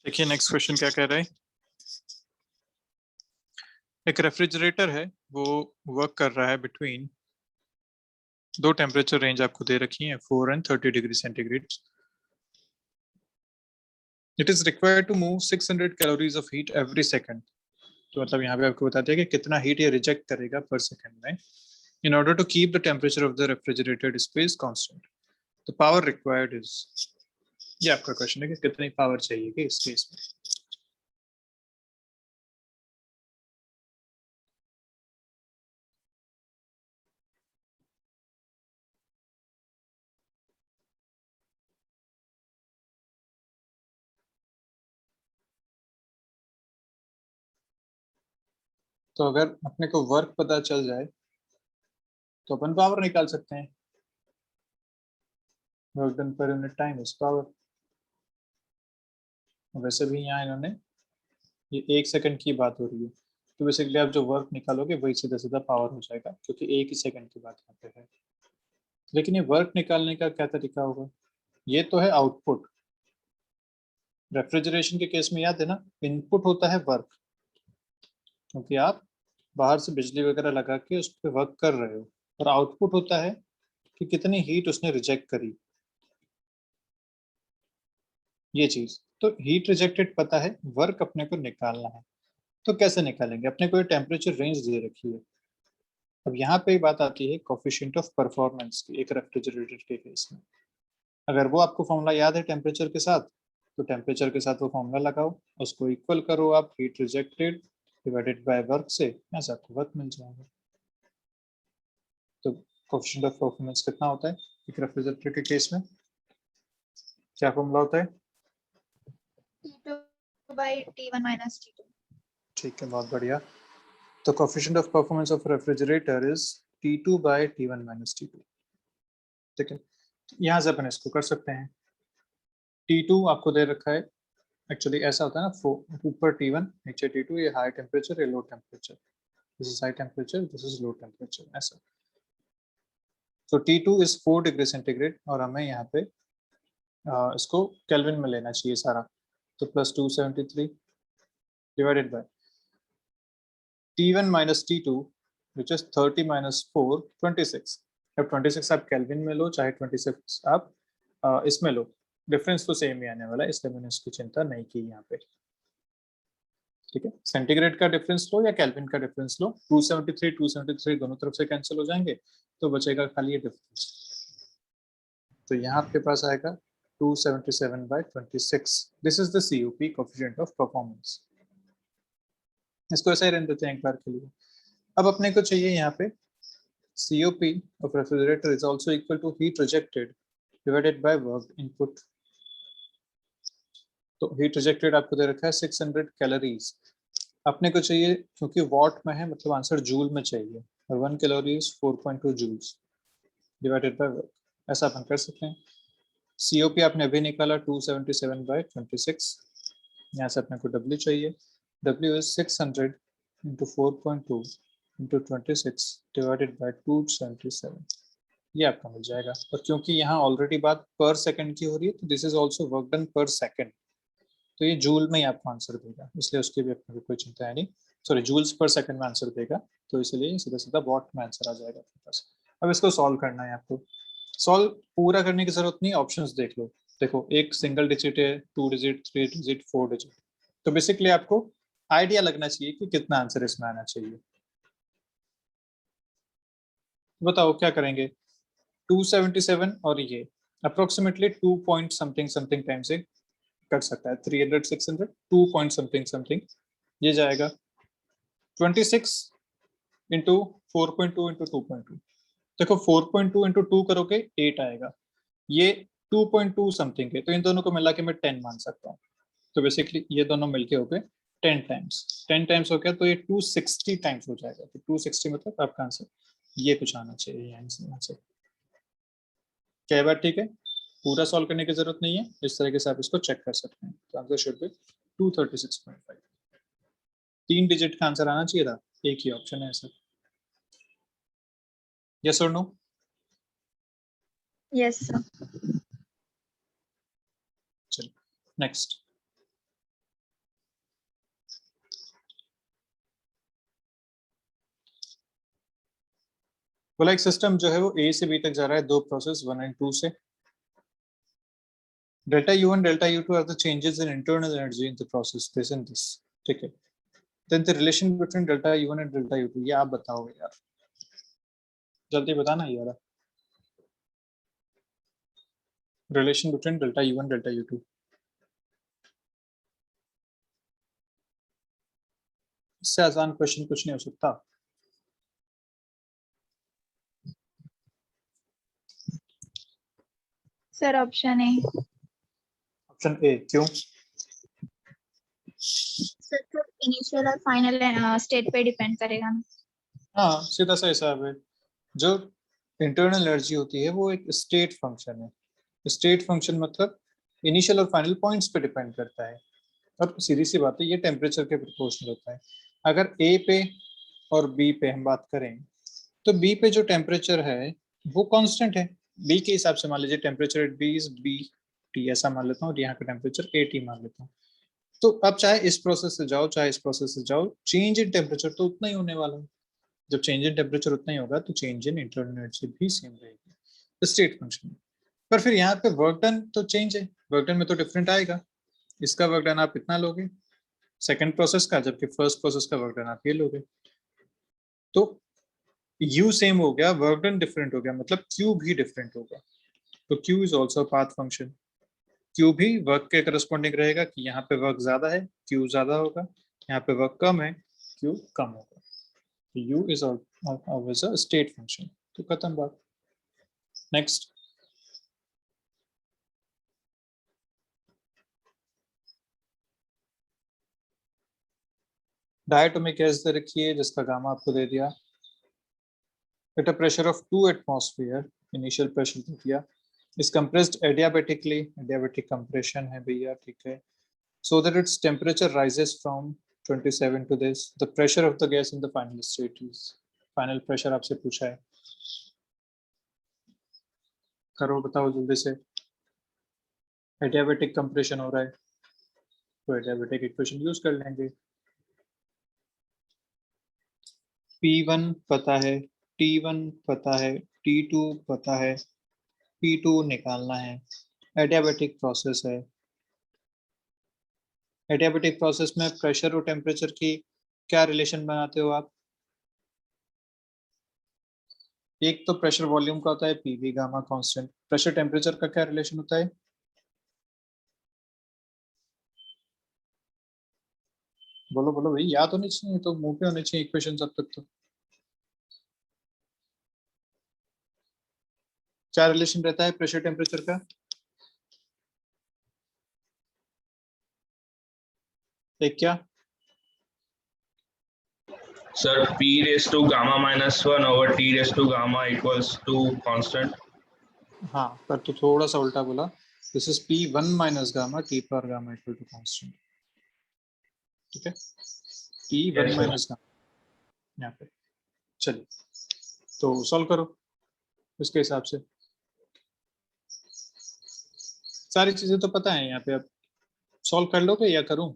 देखिए next question क्या कह रहा है। एक रेफ्रिजरेटर है, वो वर्क कर रहा है बिटवीन दो टेम्परेचर रेंज आपको दे रखी है 4 and 30 degree centigrade. It is required to move 600 calories of heat every second. तो मतलब यहाँ पे आपको बता दिया कि कितना हीट ये रिजेक्ट करेगा पर सेकंड में in order to keep the temperature of the refrigerated space constant. The power required is, ये आपका क्वेश्चन है कि कितनी पावर चाहिए कि इस केस में। तो अगर अपने को वर्क पता चल जाए तो अपन पावर निकाल सकते हैं। Work done per unit time is power. वैसे भी यहाँ इन्होंने ये 1 सेकंड की बात हो रही है, तो बेसिकली आप जो वर्क निकालोगे वही सीधा सीधा पावर हो जाएगा, क्योंकि 1 ही सेकंड की बात यहाँ पे है। लेकिन ये वर्क निकालने का क्या तरीका होगा? ये तो है आउटपुट। रेफ्रिजरेशन के केस में याद है ना, इनपुट होता है वर्क, क्योंकि आप बाहर से बिजली वगैरह लगा के उस पर वर्क कर रहे हो, और आउटपुट होता है कि कितनी हीट उसने रिजेक्ट करी, ये चीज। तो हीट रिजेक्टेड पता है, वर्क अपने को निकालना है। तो कैसे निकालेंगे? अपने को ये टेम्परेचर रेंज दे रखी है। अब यहाँ पे बात आती है कोफिशिएंट ऑफ परफॉर्मेंस की एक रेफ्रिजरेटर के केस में। अगर वो आपको फॉर्मूला याद है टेम्परेचर के साथ, तो टेम्परेचर के साथ वो फॉर्मूला लगाओ, उसको इक्वल करो आप heat rejected divided by work से, ऐसा आपको वर्क मिल जाएगा। तो कोफिशिएंट ऑफ परफॉर्मेंस कितना होता है एक रेफ्रिजरेटर के केस में? क्या फॉर्मूला होता है? T2 by T1 minus T2. ठीक है, बहुत बढ़िया। तो coefficient of performance of refrigerator is T2 by T1 minus T2। ठीक है, यहाँ से अपन इसको कर सकते हैं। T2 आपको दे रखा है, एक्चुअली ऐसा होता है ना, ऊपर T1 नीचे T2, ये हाई टेम्परेचर, ये low temperature, this is high temperature, this is low temperature, ऐसा। तो T2 इज 4 डिग्री सेंटीग्रेड, और हमें यहाँ पे इसको केल्विन में लेना चाहिए सारा। तो plus 273 divided by T1 minus T2 which is 30 minus 4 26। अब 26 आप केल्विन में लो, चाहे 26 आप इसमें लो, डिफरेंस तो सेम ही आने वाला है, इसलिए मैंने इसकी चिंता नहीं की यहाँ पे। ठीक है, सेंटीग्रेड का डिफरेंस लो या केल्विन का डिफरेंस लो, 273 दोनों तरफ से कैंसिल हो जाएंगे, तो बचेगा खाली ये डिफरेंस। तो यहाँ आपके पास आएगा 277 by 26। This is the COP, coefficient of performance. इसको ऐसे ही रहने देते हैं एक बार के लिए। अब अपने को चाहिए यहाँ पे COP of refrigerator is also equal to heat rejected divided by work input। तो heat rejected आपको दे रखा है 600 कैलोरीज। अपने को चाहिए, क्योंकि वॉट में है, मतलब आंसर जूल में चाहिए, और 1 calorie is 4.2 joules divided by work. ऐसा अपन कर सकते हैं। COP आपने अभी निकाला 277 by 26। यहाँ से अपने को W चाहिए, W is 600 into 4.2 into 26 divided by 277। ये आपका मिल जाएगा। और क्योंकि यहाँ ऑलरेडी बात पर सेकंड की हो रही है, तो this is also work done पर सेकंड, तो ये जूल में ही आपको आंसर देगा, इसलिए उसकी भी अपने को कोई चिंता है नहीं। सॉरी, जूल्स पर सेकंड में आंसर देगा, तो इसलिए सीधा सीधा वॉट में आंसर आ जाएगा आपके पास। अब इसको सॉल्व करना है आपको। सॉल्व पूरा करने की जरूरत नहीं, ऑप्शंस देख लो। देखो, एक सिंगल डिजिट है, 2 डिजिट, 3 डिजिट, 4 डिजिट, तो बेसिकली आपको आइडिया लगना चाहिए कि कितना आंसर इसमें आना चाहिए। बताओ क्या करेंगे? 277 और ये approximately 2 point something something time से कर सकता है, 300 600 2 पॉइंट समथिंग समथिंग, ये जाएगा 26 इंटू 4.2 इंटू 2.2। देखो 4.2 इंटू 2 करोगे 8 आएगा, ये 2.2 समथिंग है, तो इन दोनों को मिला के मैं 10 मान सकता हूँ। तो बेसिकली ये दोनों मिलके हो गए 10 टाइम्स। 10 टाइम्स हो गया तो ये 260 टाइम्स हो जाएगा। तो 260 मतलब आपका आंसर ये कुछ आना चाहिए यहाँ से। क्या बात ठीक है? पूरा सॉल्व करने की जरूरत नहीं है, इस तरीके से आप इसको चेक कर सकते हैं। तो आंसर शुड बी 236.5। 3 डिजिट का आंसर आना चाहिए था, एक ही ऑप्शन है सर। यस और नो? Yes, sir. चलिए नेक्स्ट। बोला एक सिस्टम जो है वो ए से बी तक जा रहा है, दो प्रोसेस 1 एंड 2 से। Delta U1 delta U2 are the changes in internal energy in the process this and this, ठीक है। Then the relation between delta U1 and delta U2, ये आप बताओगे यार, जल्दी बताना यार। Relation between delta U1 delta U2, इससे आसान क्वेश्चन कुछ नहीं हो सकता। Sir option A. Option A, क्यों? सर तो इनिशियल और फाइनल स्टेट पे डिपेंड करेगा। हाँ, सीधा सा हिसाब है। जो इंटरनल एनर्जी होती है वो एक स्टेट फंक्शन है। स्टेट फंक्शन मतलब इनिशियल और फाइनल पॉइंट्स पे डिपेंड करता है, और सीधी सी बात है ये टेम्परेचर के प्रोपोर्शनल होता है। अगर ए पे और बी पे हम बात करें, तो बी पे जो टेम्परेचर है वो कांस्टेंट है। बी के हिसाब से मान लीजिए temperature at B is B T, ऐसा मान लेता हूँ, और यहाँ का टेम्परेचर ए टी मान लेता हूँ। तो अब चाहे इस प्रोसेस से जाओ चाहे इस प्रोसेस से जाओ, चेंज इन टेम्परेचर तो उतना ही होने वाला है। जब चेंज इन टेम्परेचर उतना ही होगा तो चेंज इन इंटरनल एनर्जी भी सेम रहेगी स्टेट फंक्शन में। पर फिर यहाँ पे वर्क डन तो चेंज है, वर्क डन में तो डिफरेंट आएगा। इसका वर्क डन आप इतना लोगे सेकंड प्रोसेस का, जबकि फर्स्ट प्रोसेस का वर्क डन आप ये लोगे। तो U सेम हो गया, वर्क डन डिफरेंट हो गया, मतलब Q भी डिफरेंट होगा। तो Q is also path function. Q भी वर्क के करस्पॉन्डिंग रहेगा कि यहाँ पे वर्क ज्यादा है Q ज्यादा होगा, यहाँ पे वर्क कम है Q कम होगा। U is always a state function। तो खत्म बात। नेक्स्ट, डायटोमिक गैस दे रखी है जिसका गामा आपको दे दिया। At a pressure of 2 atmosphere, initial pressure दे दिया, is compressed adiabatically, adiabatic compression है भैया, ठीक है, so that its temperature rises from 27 to this, the pressure of the gas in the final state is, final pressure आपसे पूछा है, करो बताओ जल्दी से। एडियाबेटिक कंप्रेशन हो रहा है तो एडियाबेटिक इक्वेशन यूज कर लेंगे। P1 पता है, T1 पता है, T2 पता है, P2 निकालना है। एडियाबेटिक प्रोसेस है, एडियाबेटिक प्रोसेस में प्रेशर और टेम्परेचर की क्या रिलेशन बनाते हो आप? एक तो प्रेशर वॉल्यूम का होता है PV gamma constant, pressure temperature का क्या रिलेशन होता है? बोलो बोलो भाई, याद होनी चाहिए तो, मुंह पे होने चाहिए इक्वेशन अब तक तो। क्या रिलेशन रहता है प्रेशर टेम्परेचर का? एक क्या? Sir, P raised to gamma minus 1 over T raised to gamma equals to constant. हाँ, पर तो थोड़ा सा उल्टा बोला। This is P1 minus gamma T पर गामा इक्वल टू कांस्टेंट, ठीक है, P1 Yes, sir. Minus gamma यहाँ पे। चलिए तो सॉल्व करो इसके हिसाब से। सारी चीजें तो पता है यहाँ पे, अब सॉल्व कर लोगे या करूं?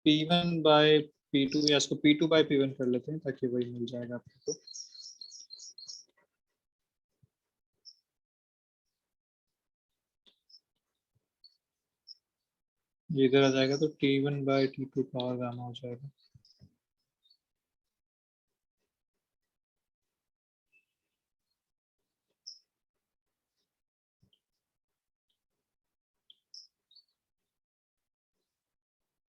P1 बाय P2, या इसको P2 बाय P1 कर लेते हैं ताकि वही मिल जाएगा आपको। ये इधर आ जाएगा तो T1 bye T2 power gamma हो जाएगा।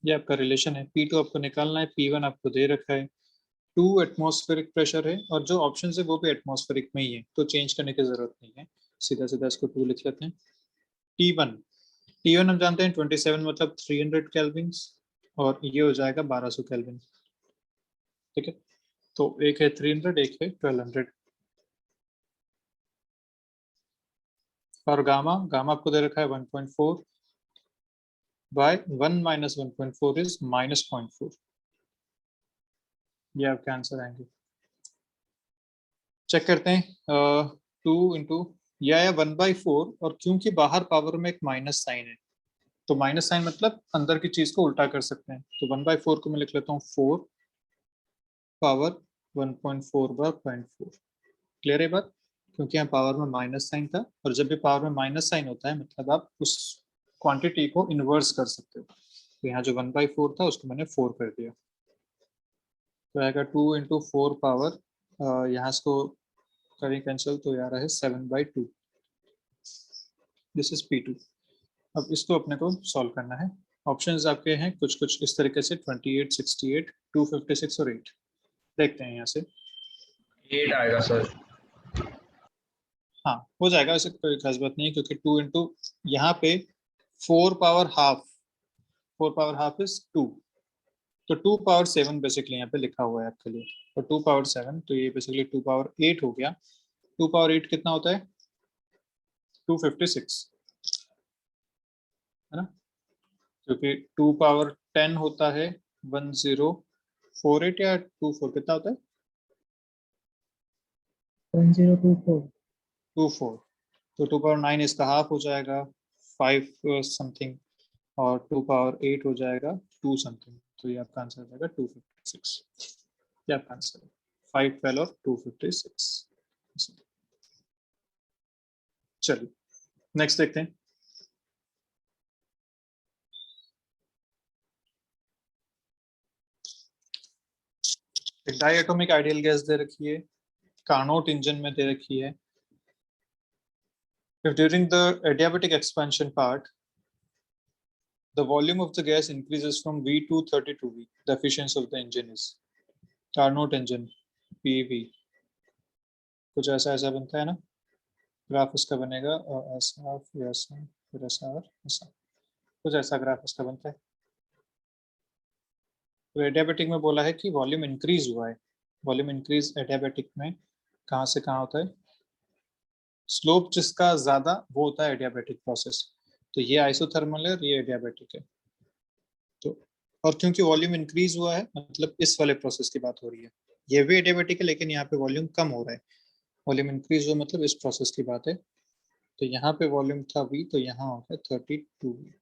ये आपका रिलेशन है। P2 आपको निकालना है, P1 आपको दे रखा है, 2 एटमॉस्फेरिक प्रेशर है, और जो ऑप्शन है वो भी एटमॉस्फेरिक में ही है, तो चेंज करने की जरूरत नहीं है, सीधा सीधा इसको 2 लिख लेते हैं। T1, T1 हम जानते हैं 27 मतलब 300 केल्विन, और ये हो जाएगा 1200 केल्विन, ठीक है। तो एक है 300, एक है 1200। और गामा, गामा आपको दे रखा है 1.4 बाय 1 माइनस 1.4 इज माइनस 0.4। ये आपके आंसर आएंगे। चेक करते हैं, 2 इंटू या 1/4, और क्योंकि बाहर पावर में एक माइनस साइन है तो माइनस साइन मतलब अंदर की चीज को उल्टा कर सकते हैं, तो 1/4 को मैं लिख लेता हूँ 4 पावर 1.4 बाय 0.4। क्लियर है बात? क्योंकि यहाँ पावर में माइनस साइन था, और जब भी पावर में माइनस साइन होता है मतलब आप उस क्वांटिटी को इन्वर्स कर सकते हो। तो यहाँ जो 1/4 था उसको मैंने 4 कर दिया, तो आएगा 2 × 4 पावर, यहाँ इसको करें कैंसिल तो यार है 7/2। This is P2। अब इसको अपने को सॉल्व करना है। ऑप्शंस आपके हैं कुछ कुछ इस तरीके से 28, 68, 256 और 8। देखते हैं यहाँ से। 8 आएगा सर। हाँ हो जाएगा, ऐसे कोई खास बात नहीं है, क्योंकि 2 × यहाँ पे 4 power half, 4 power half is 2, तो 2 पावर 7 बेसिकली यहाँ पे लिखा हुआ है आपके लिए, और 2 पावर 7 तो ये बेसिकली 2 पावर 8 हो गया। 2 पावर 8 कितना होता है? 256, है ना? क्योंकि 2 पावर 10 होता है 1048, या 24 कितना होता है? 1024 24। तो 2 पावर 9 इसका हाफ हो जाएगा 5 समथिंग, और 2 पावर 8 हो जाएगा 2 समथिंग, तो ये आपका आंसर हो जाएगा 256। ये आपका आंसर है 5, 12 और 256। चलिए नेक्स्ट देखते हैं। एक डायटोमिक आइडियल गैस दे रखी है, कार्नोट इंजन में दे रखी है। If during the adiabatic expansion part the volume of the gas increases from V to 32V, the efficiency of the engine is Carnot engine PV। कुछ ऐसा ऐसा बनता है ना, ग्राफ इसका बनेगा और ऐसा फिर ऐसा फिर ऐसा और ऐसा, कुछ ऐसा ग्राफ इसका बनता है। तो एडियाबेटिक में बोला है कि वॉल्यूम इंक्रीज हुआ है। वॉल्यूम इंक्रीज एडियाबेटिक में कहाँ से कहाँ होता है? स्लोप जिसका ज्यादा वो होता है एडियाबेटिक प्रोसेस। तो ये आइसोथर्मल है और ये एडियाबेटिक है। तो और क्योंकि वॉल्यूम इंक्रीज हुआ है मतलब इस वाले प्रोसेस की बात हो रही है। ये भी एडियाबेटिक है लेकिन यहाँ पे वॉल्यूम कम हो रहा है। वॉल्यूम इंक्रीज हुआ मतलब इस प्रोसेस की बात है। तो यहाँ पे वॉल्यूम था V, तो यहाँ हो गया 32V।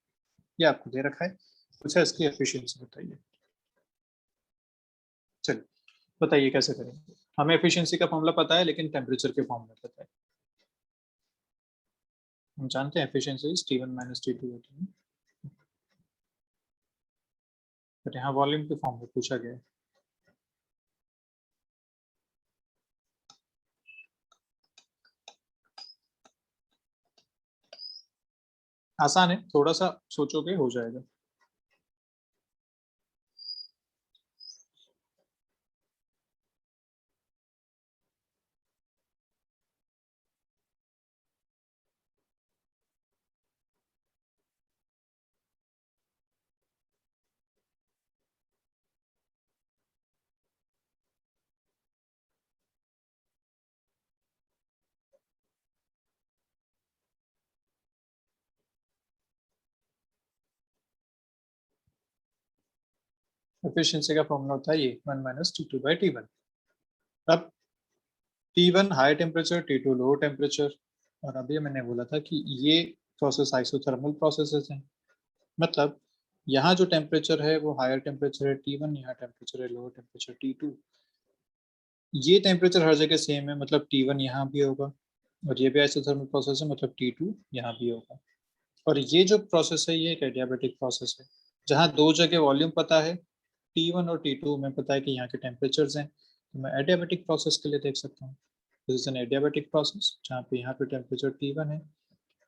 ये आपको दे रखा है। कुछ है इसकी एफिशिएंसी बताइए। चलिए बताइए कैसे करेंगे। हमें एफिशिएंसी का फॉर्मूला पता है लेकिन टेम्परेचर के फॉर्मूला पता है। हम जानते हैं एफिशिएंसी इज T1 - T2 होती है, बट यहाँ वॉल्यूम के फॉर्म में पूछा गया है। आसान है, थोड़ा सा सोचोगे हो जाएगा। एफिशिएंसी का फॉर्मूला होता है ये 1 - T2/T1। अब T1 high temperature, T2 low temperature, और अभी मैंने बोला था कि ये प्रोसेस आइसोथर्मल प्रोसेसेस हैं। मतलब यहाँ जो टेम्परेचर है वो हायर टेम्परेचर है T1, यहाँ टेम्परेचर है लोअर टेम्परेचर T2। ये टेम्परेचर हर जगह सेम है, मतलब T1 यहाँ भी होगा, और ये भी आइसोथर्मल प्रोसेस है मतलब T2 यहाँ भी होगा। और ये जो प्रोसेस है ये एक एडियाबेटिक प्रोसेस है, जहाँ दो जगह वॉल्यूम पता है, T1 और T2 में पता है कि यहाँ के टेम्परेचर्स हैं। तो मैं एडियाबेटिक प्रोसेस के लिए देख सकता हूँ, this is an adiabatic process जहाँ पे यहाँ पे टेम्परेचर T1 है,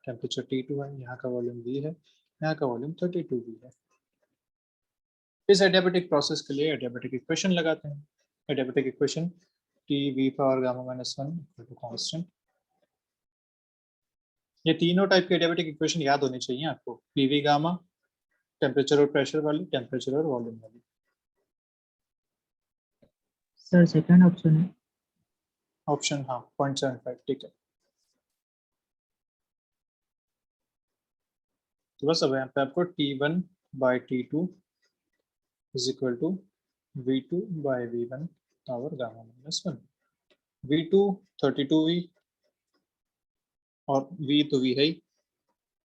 टेम्परेचर T2 है, यहाँ का वॉल्यूम V है, यहाँ का वॉल्यूम 32V है। इस एडियाबेटिक प्रोसेस के लिए एडियाबेटिक इक्वेशन लगाते हैं। Adiabatic equation Tv power gamma -1 equal to constant. ये तीनों टाइप के एडियाबेटिक इक्वेशन याद होनी चाहिए आपको। पीवी गामा, टेम्परेचर और प्रेशर वाली, टेम्परेचर और वॉल्यूम वाली। सर सेकंड ऑप्शन है। ऑप्शन हाँ 0.75, ठीक है। तो बस अब यहाँ पे आपको T1/T2 is equal to V2/V1 power gamma -1। V2 32V और V तो V है ही।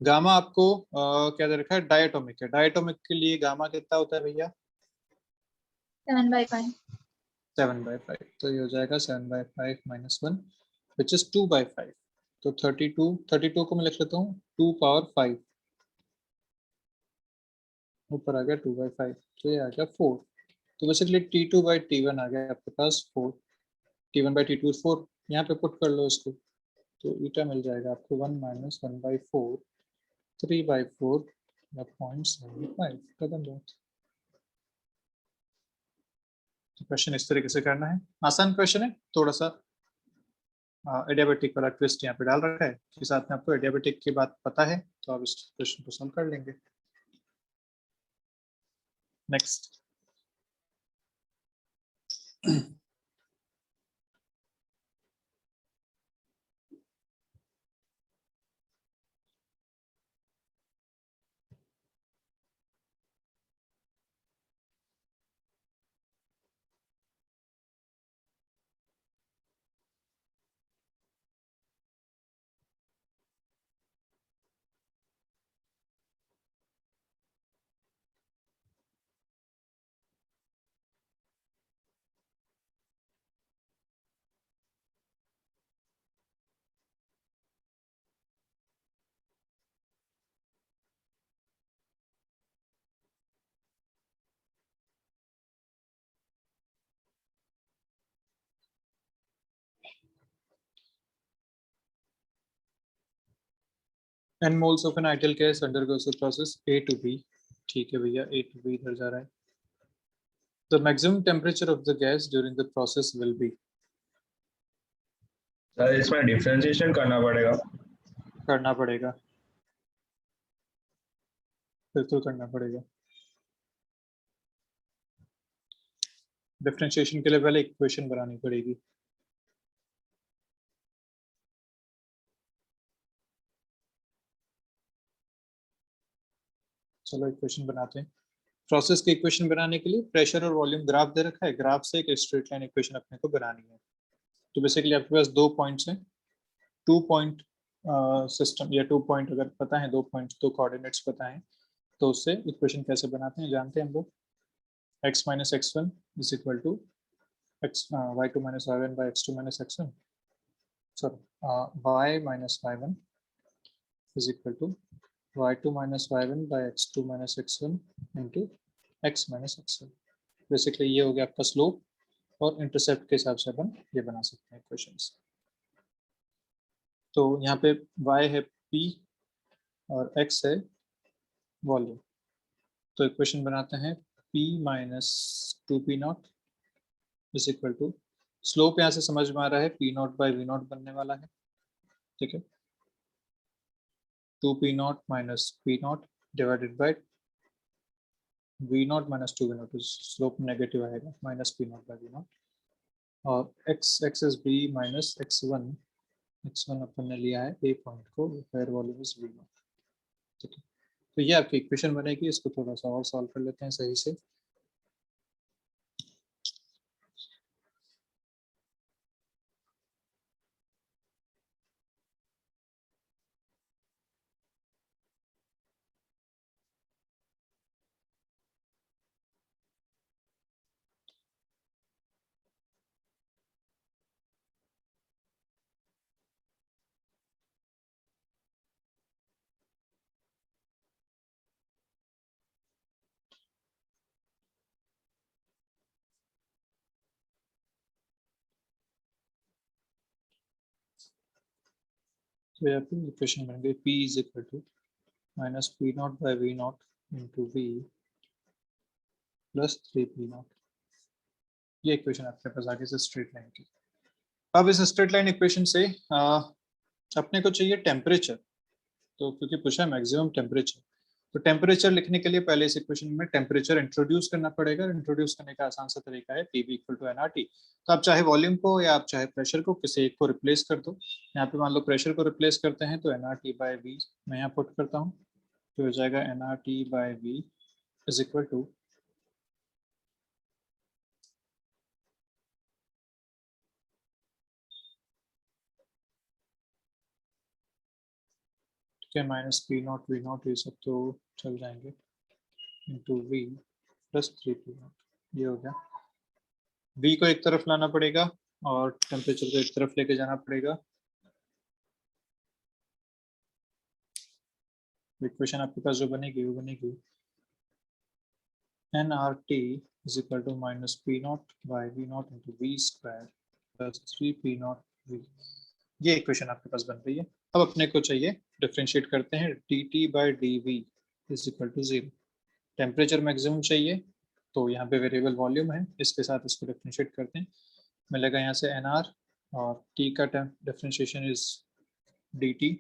गामा आपको क्या दे रखा है? डायटोमिक है। डायटोमिक के लिए गामा कितना होता है भैया? 7/5। 7/5, तो ये हो जाएगा 7/5 माइनस 1 विच इज 2/5। तो 32 को मैं लिख लेता हूँ 2 पावर 5, ऊपर आ गया 2/5, तो ये आ गया 4। तो बेसिकली T2/T1 आ गया आपके पास 4, T1/T2 4, यहाँ पे पुट कर लो इसको, तो ईटा मिल जाएगा आपको 1 माइनस 1/4 3/4 0.75। खत्म बात। क्वेश्चन इस तरीके से करना है, आसान क्वेश्चन है, थोड़ा सा एडियाबेटिक वाला ट्विस्ट यहाँ पे डाल रखा है कि साथ में आपको एडियाबेटिक की बात पता है तो आप इस क्वेश्चन को सॉल्व कर लेंगे। Next n moles of an ideal gas undergoes the process A to B। ठीक है भैया, A to B इधर जा रहा है। The maximum temperature of the gas during the process will be। Sir इसमें डिफरेंशिएशन करना पड़ेगा। करना पड़ेगा, बिल्कुल करना पड़ेगा। डिफरेंशिएशन के लिए पहले इक्वेशन बनानी पड़ेगी। चलो इक्वेशन बनाते हैं। प्रोसेस की इक्वेशन बनाने के लिए प्रेशर और वॉल्यूम ग्राफ दे रखा है, ग्राफ से एक स्ट्रेट लाइन इक्वेशन अपने को बनानी है। तो बेसिकली आपके पास 2 पॉइंट्स हैं, 2 पॉइंट सिस्टम या 2 पॉइंट अगर पता है, 2 पॉइंट, 2 कोऑर्डिनेट्स पता है, तो उससे इक्वेशन कैसे बनाते हैं जानते हैं हम लोग। x minus x1 is equal to y2 minus y1 by x2 minus x1, sorry, y minus y1 is equal to y2 minus y1 by x2 minus x1 into x minus x1। Basically ये हो गया आपका slope, और intercept के हिसाब से अपन ये बना सकते हैं इक्वेशंस। तो यहाँ पे y है p और x है वॉल्यूम, तो इक्वेशन बनाते हैं p minus 2p0 is equal to, slope यहाँ से समझ में आ रहा है p0 बाई v0 बनने वाला है, ठीक है। 2p0 minus p0 divided by v0 minus 2v0, तो स्लोप नेगेटिव आएगा, माइनस p0 बाई v0, और x is b minus x1 अपन ने लिया है a पॉइंट को, वेयर वॉल्यूम इज v0, ठीक है। तो ये आपकी इक्वेशन बनेगी, इसको थोड़ा सा और सॉल्व कर लेते हैं सही से। तो यहाँ पे इक्वेशन बन गई p is equal to minus p0 by v0 into v plus 3p0। ये इक्वेशन आपके पास आगे से स्ट्रेट लाइन की। अब इस स्ट्रेट लाइन इक्वेशन से अपने को चाहिए टेम्परेचर, तो क्योंकि पूछा है मैक्सिमम टेम्परेचर, तो टेम्परेचर लिखने के लिए पहले इस इक्वेशन में टेम्परेचर इंट्रोड्यूस करना पड़ेगा। इंट्रोड्यूस करने का आसान सा तरीका है PV इक्वल टू nRT। तो आप चाहे वॉल्यूम को या आप चाहे प्रेशर को, किसी एक को रिप्लेस कर दो। यहाँ पे मान लो प्रेशर को रिप्लेस करते हैं, तो nRT बाई V मैं यहाँ पुट करता हूँ, तो हो जाएगा nRT by V is equal to minus p0 v0, ये सब तो चल जाएंगे, इंटू V प्लस 3p0, ये हो गया। V को एक तरफ लाना पड़ेगा और टेम्परेचर को एक तरफ लेके जाना पड़ेगा। इक्वेशन आपके पास जो बनेगी वो बनेगी nRT is equal to minus P naught by V naught into V square plus 3P naught V। ये इक्वेशन आपके पास बन रही है। अब अपने को चाहिए डिफरेंशिएट करते हैं dt by dV is equal to 0। Temperature maximum चाहिए तो यहाँ पे वेरिएबल वॉल्यूम है, इसके साथ इसको डिफरेंशिएट करते हैं, मिलेगा यहाँ से nR और T का differentiation is dt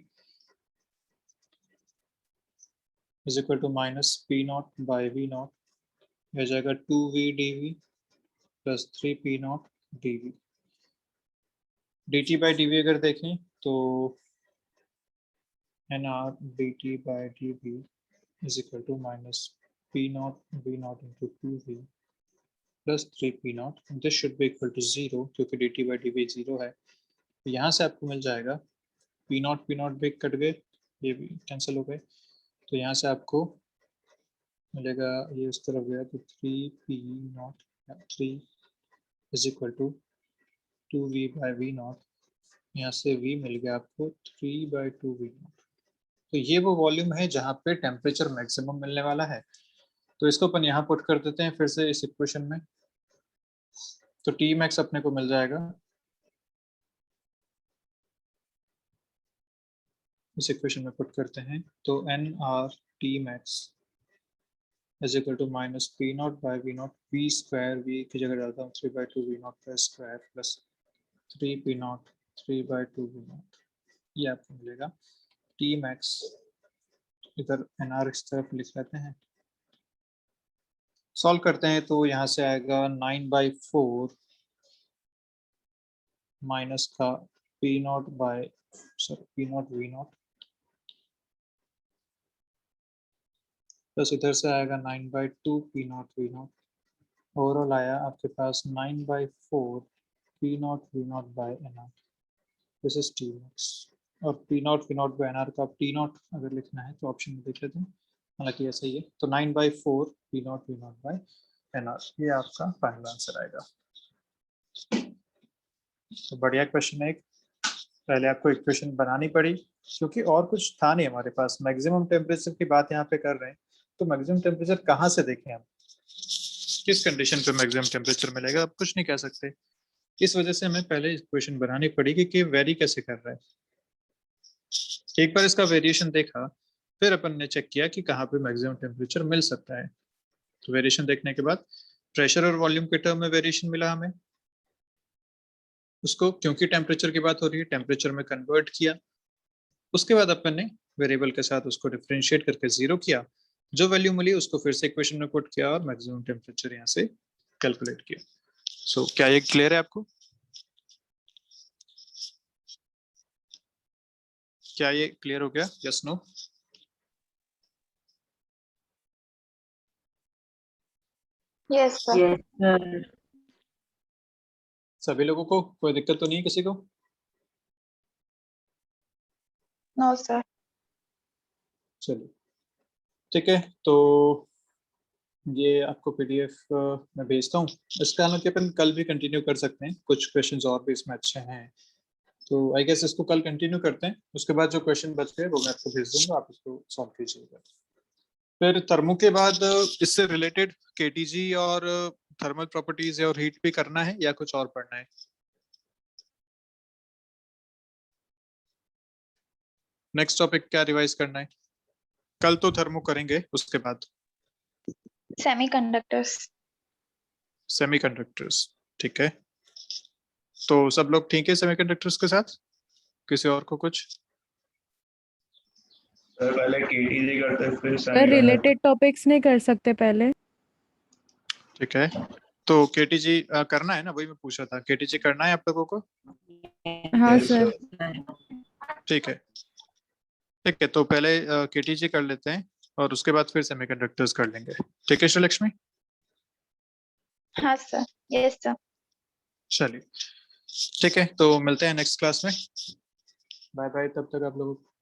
is equal to minus P naught by V naught, हो जाएगा 2V dV plus 3P naught dV। dt by dV अगर देखें तो nR dt by dV is equal to minus P naught V naught into 2V plus 3P naught। This should be equal to 0 क्योंकि dt by dV 0 है। तो यहाँ से आपको मिल जाएगा P naught भी कट गए, ये भी कैंसिल हो गए, तो यहाँ से आपको मिलेगा, ये उस तरफ गया तो 3P naught 3 is equal to 2V by V naught, यहाँ से V मिल गया आपको 3 by 2V naught। तो ये वो वॉल्यूम है जहाँ पे टेम्परेचर मैक्सिमम मिलने वाला है। तो इसको अपन यहाँ पुट कर देते हैं फिर से इस इक्वेशन में, तो T max अपने को मिल जाएगा, इस इक्वेशन में पुट करते हैं तो nR T max is equal to minus P naught by V naught V square, V की जगह डालता हूँ 3 by 2 V naught का square plus 3 P naught 3 by 2 V naught। ये आपको मिलेगा T max, इधर nR इस तरफ लिख लेते हैं, सॉल्व करते हैं तो यहाँ से आएगा 9/4 माइनस का P naught V naught plus इधर से आएगा 9/2 P naught V naught। Overall आया आपके पास 9/4 P naught V naught by nR। This is T max और P naught V naught by nR का T naught अगर लिखना है तो ऑप्शन में देख लेते हैं, हालांकि ऐसा ही है, तो 9/4 P naught V naught by nR, ये आपका फाइनल आंसर आएगा। तो बढ़िया क्वेश्चन है। पहले आपको इक्वेशन बनानी पड़ी क्योंकि और कुछ था नहीं हमारे पास, मैक्सिमम टेम्परेचर की बात यहाँ पे कर रहे हैं, तो मैक्सिमम टेम्परेचर कहाँ से देखें हम, किस कंडीशन पे मैक्सिमम टेम्परेचर मिलेगा, आप कुछ नहीं कह सकते। इस वजह से हमें पहले इक्वेशन बनानी पड़ेगी कि वेरी कैसे कर रहा है। एक बार इसका वेरिएशन देखा, फिर अपन ने चेक किया कि कहाँ पे मैक्सिमम टेम्परेचर मिल सकता है। तो वेरिएशन देखने के बाद प्रेशर और वॉल्यूम के टर्म में वेरिएशन मिला हमें, उसको क्योंकि टेम्परेचर की बात हो रही है टेम्परेचर में कन्वर्ट किया, उसके बाद अपन ने वेरिएबल के साथ उसको डिफरेंशिएट करके 0 किया, जो वैल्यू मिली उसको फिर से इक्वेशन में पुट किया और मैक्सिमम टेम्परेचर यहाँ से कैलकुलेट किया। सो क्या ये क्लियर है आपको? क्या ये क्लियर हो गया? Yes no? Yes, sir. Yes, sir. सभी लोगों को कोई दिक्कत तो नहीं है किसी को? No, sir. चलिए ठीक है, तो ये आपको पीडीएफ मैं भेजता हूँ। इसका हालांकि अपन कल भी कंटिन्यू कर सकते हैं, कुछ क्वेश्चंस और भी इसमें अच्छे हैं, तो आई गेस इसको कल कंटिन्यू करते हैं। उसके बाद जो क्वेश्चन बच गए वो मैं आपको भेज दूंगा, आप इसको सॉल्व कीजिएगा। फिर थर्मो के बाद इससे रिलेटेड केटीजी और थर्मल प्रॉपर्टीज और हीट भी करना है या कुछ और पढ़ना है? नेक्स्ट टॉपिक क्या रिवाइज करना है? कल तो थर्मो करेंगे, उसके बाद Semiconductors. सेमीकंडक्टर्स। ठीक है, तो सब लोग ठीक है सेमीकंडक्टर्स के साथ? किसी और को कुछ? सर पहले केटीजी करते फिर सर रिलेटेड टॉपिक्स नहीं कर सकते पहले? ठीक है, तो केटीजी करना है ना, वही मैं पूछा था, केटीजी करना है आप लोगों को? हाँ सर। ठीक है, तो पहले केटीजी कर लेते हैं और उसके बाद फिर सेमीकंडक्टर्स कर लेंगे। ठीक है श्रीलक्ष्मी? हाँ sir. Yes, sir. चलिए ठीक है, तो मिलते हैं नेक्स्ट क्लास में। बाय बाय तब तक आप लोगों को।